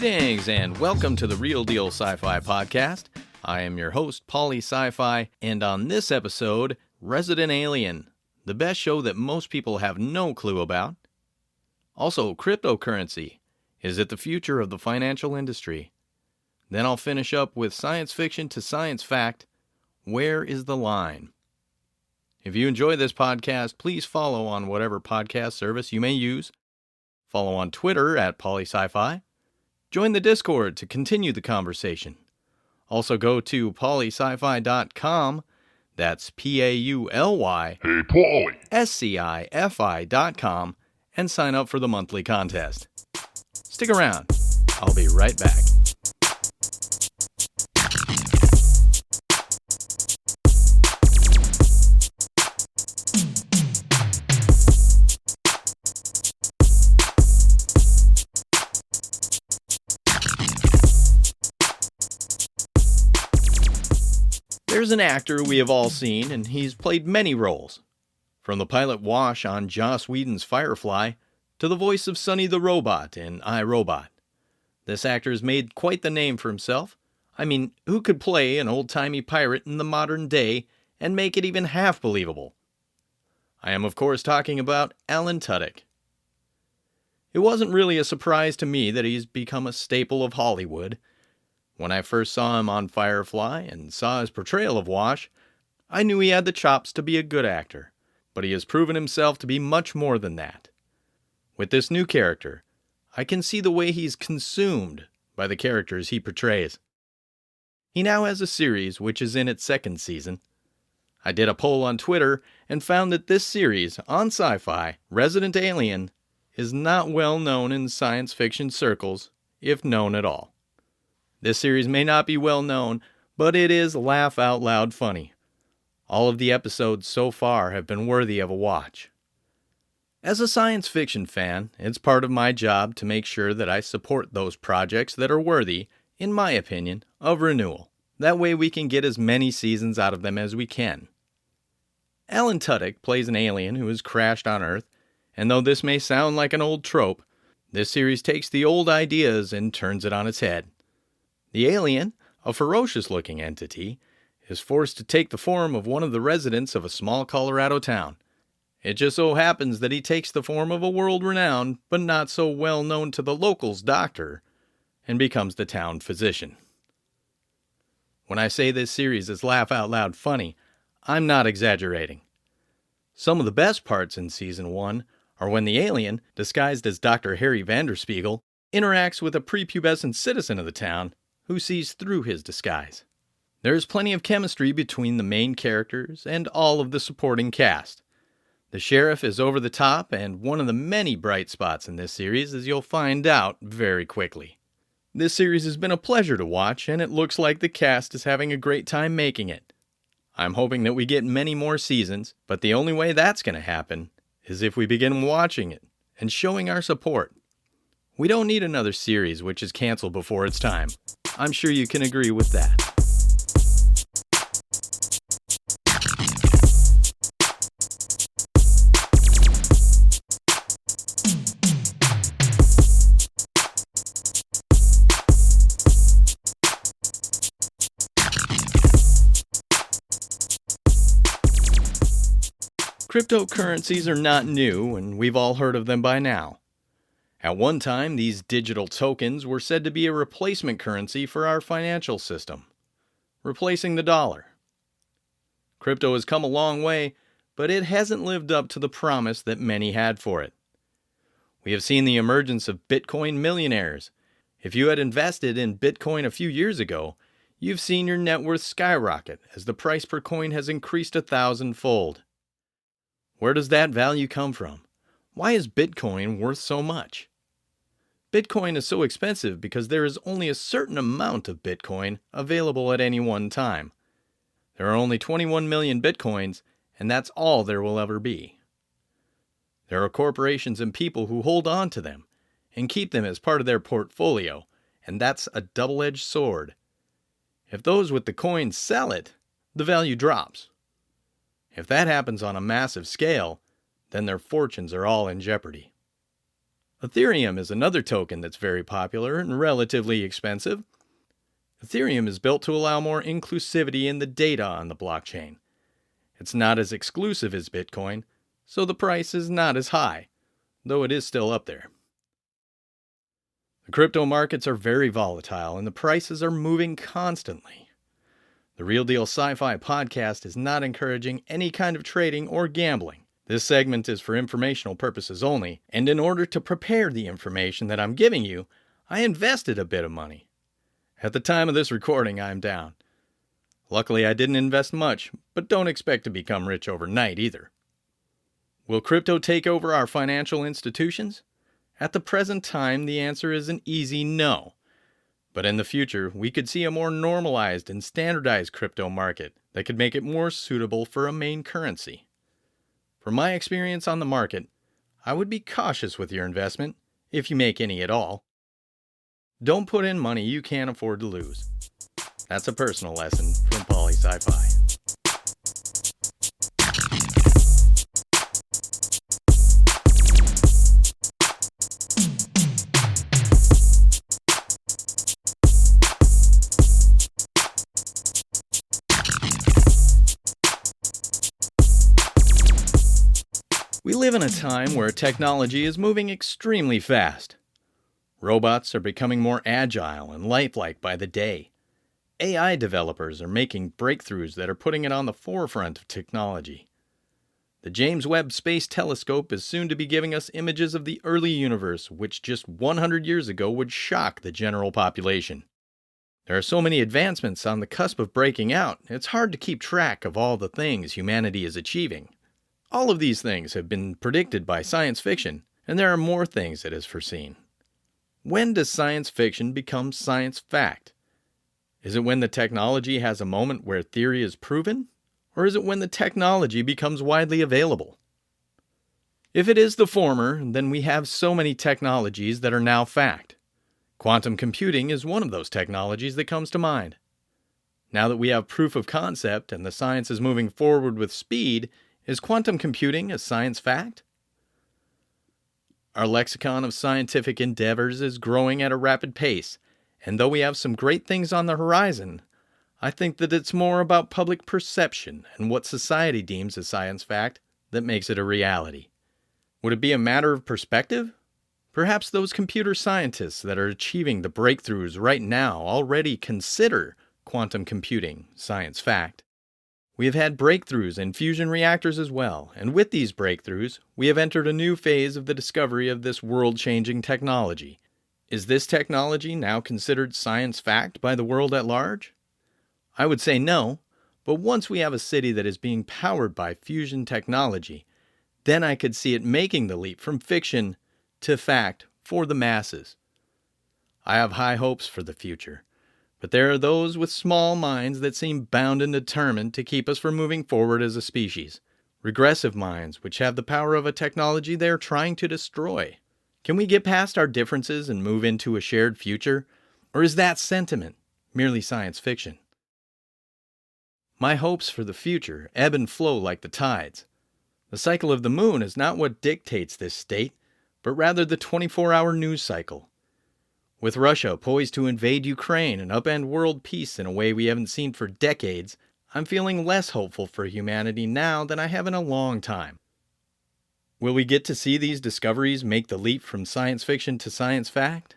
Greetings and welcome to the Real Deal Sci-Fi podcast. I am your host, Paulie SciFi, and on this episode, Resident Alien, the best show that most people have no clue about. Also, cryptocurrency. Is it the future of the financial industry? Then I'll finish up with science fiction to science fact. Where is the line? If you enjoy this podcast, please follow on whatever podcast service you may use. Follow on Twitter at PaulieSciFi. Join the Discord to continue the conversation. Also go to pauliescifi.com. That's P-A-U-L-Y. Hey, Paulie. SciFi.com and sign up for the monthly contest. Stick around. I'll be right back. There's an actor we have all seen, and he's played many roles. From the pilot Wash on Joss Whedon's Firefly, to the voice of Sonny the Robot in I, Robot. This actor has made quite the name for himself. I mean, who could play an old-timey pirate in the modern day and make it even half believable? I am, of course, talking about Alan Tudyk. It wasn't really a surprise to me that he's become a staple of Hollywood. When I first saw him on Firefly and saw his portrayal of Wash, I knew he had the chops to be a good actor, but he has proven himself to be much more than that. With this new character, I can see the way he's consumed by the characters he portrays. He now has a series which is in its second season. I did a poll on Twitter and found that this series on Sci-Fi, Resident Alien, is not well known in science fiction circles, if known at all. This series may not be well known, but it is laugh out loud funny. All of the episodes so far have been worthy of a watch. As a science fiction fan, it's part of my job to make sure that I support those projects that are worthy, in my opinion, of renewal. That way we can get as many seasons out of them as we can. Alan Tudyk plays an alien who has crashed on Earth, and though this may sound like an old trope, this series takes the old ideas and turns it on its head. The alien, a ferocious-looking entity, is forced to take the form of one of the residents of a small Colorado town. It just so happens that he takes the form of a world-renowned, but not so well-known to the locals doctor, and becomes the town physician. When I say this series is laugh-out-loud funny, I'm not exaggerating. Some of the best parts in Season 1 are when the alien, disguised as Dr. Harry Vanderspiegel, interacts with a prepubescent citizen of the town who sees through his disguise. There is plenty of chemistry between the main characters and all of the supporting cast. The sheriff is over the top, and one of the many bright spots in this series, as you'll find out very quickly. This series has been a pleasure to watch, and it looks like the cast is having a great time making it. I'm hoping that we get many more seasons, but the only way that's going to happen is if we begin watching it and showing our support. We don't need another series which is canceled before its time. I'm sure you can agree with that. Cryptocurrencies are not new, and we've all heard of them by now. At one time, these digital tokens were said to be a replacement currency for our financial system, replacing the dollar. Crypto has come a long way, but it hasn't lived up to the promise that many had for it. We have seen the emergence of Bitcoin millionaires. If you had invested in Bitcoin a few years ago, you've seen your net worth skyrocket as the price per coin has increased 1,000-fold. Where does that value come from? Why is Bitcoin worth so much? Bitcoin is so expensive because there is only a certain amount of Bitcoin available at any one time. There are only 21 million Bitcoins, and that's all there will ever be. There are corporations and people who hold on to them and keep them as part of their portfolio, and that's a double-edged sword. If those with the coin sell it, the value drops. If that happens on a massive scale, then their fortunes are all in jeopardy. Ethereum is another token that's very popular and relatively expensive. Ethereum is built to allow more inclusivity in the data on the blockchain. It's not as exclusive as Bitcoin, so the price is not as high, though it is still up there. The crypto markets are very volatile and the prices are moving constantly. The Real Deal SciFi podcast is not encouraging any kind of trading or gambling. This segment is for informational purposes only, and in order to prepare the information that I'm giving you, I invested a bit of money. At the time of this recording, I'm down. Luckily, I didn't invest much, but don't expect to become rich overnight either. Will crypto take over our financial institutions? At the present time, the answer is an easy no. But in the future, we could see a more normalized and standardized crypto market that could make it more suitable for a main currency. From my experience on the market, I would be cautious with your investment, if you make any at all. Don't put in money you can't afford to lose. That's a personal lesson from SciFi. We live in a time where technology is moving extremely fast. Robots are becoming more agile and lifelike by the day. AI developers are making breakthroughs that are putting it on the forefront of technology. The James Webb Space Telescope is soon to be giving us images of the early universe, which just 100 years ago would shock the general population. There are so many advancements on the cusp of breaking out, it's hard to keep track of all the things humanity is achieving. All of these things have been predicted by science fiction, and there are more things it has foreseen. When does science fiction become science fact? Is it when the technology has a moment where theory is proven? Or is it when the technology becomes widely available? If it is the former, then we have so many technologies that are now fact. Quantum computing is one of those technologies that comes to mind. Now that we have proof of concept and the science is moving forward with speed, is quantum computing a science fact? Our lexicon of scientific endeavors is growing at a rapid pace, and though we have some great things on the horizon, I think that it's more about public perception and what society deems a science fact that makes it a reality. Would it be a matter of perspective? Perhaps those computer scientists that are achieving the breakthroughs right now already consider quantum computing science fact. We have had breakthroughs in fusion reactors as well, and with these breakthroughs, we have entered a new phase of the discovery of this world-changing technology. Is this technology now considered science fact by the world at large? I would say no, but once we have a city that is being powered by fusion technology, then I could see it making the leap from fiction to fact for the masses. I have high hopes for the future. But there are those with small minds that seem bound and determined to keep us from moving forward as a species. Regressive minds which have the power of a technology they are trying to destroy. Can we get past our differences and move into a shared future? Or is that sentiment merely science fiction? My hopes for the future ebb and flow like the tides. The cycle of the moon is not what dictates this state, but rather the 24-hour news cycle. With Russia poised to invade Ukraine and upend world peace in a way we haven't seen for decades, I'm feeling less hopeful for humanity now than I have in a long time. Will we get to see these discoveries make the leap from science fiction to science fact?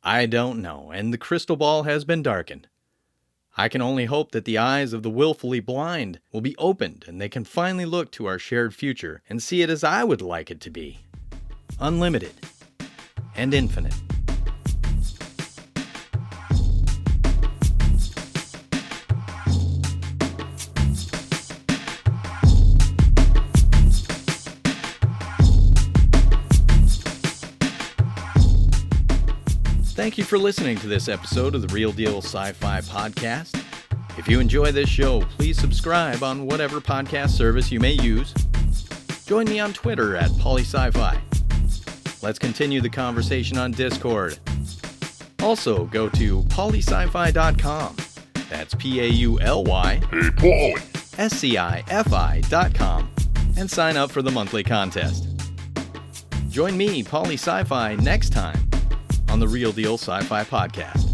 I don't know, and the crystal ball has been darkened. I can only hope that the eyes of the willfully blind will be opened and they can finally look to our shared future and see it as I would like it to be. Unlimited and infinite. Thank you for listening to this episode of the Real Deal SciFi podcast. If you enjoy this show, please subscribe on whatever podcast service you may use. Join me on Twitter at PollySciFi. Let's continue the conversation on Discord. Also, go to PollySciFi.com. That's P-A-U-L-Y. Hey, Polly. SciFi.com and sign up for the monthly contest. Join me, Paulie SciFi, next time on the Real Deal Sci-Fi Podcast.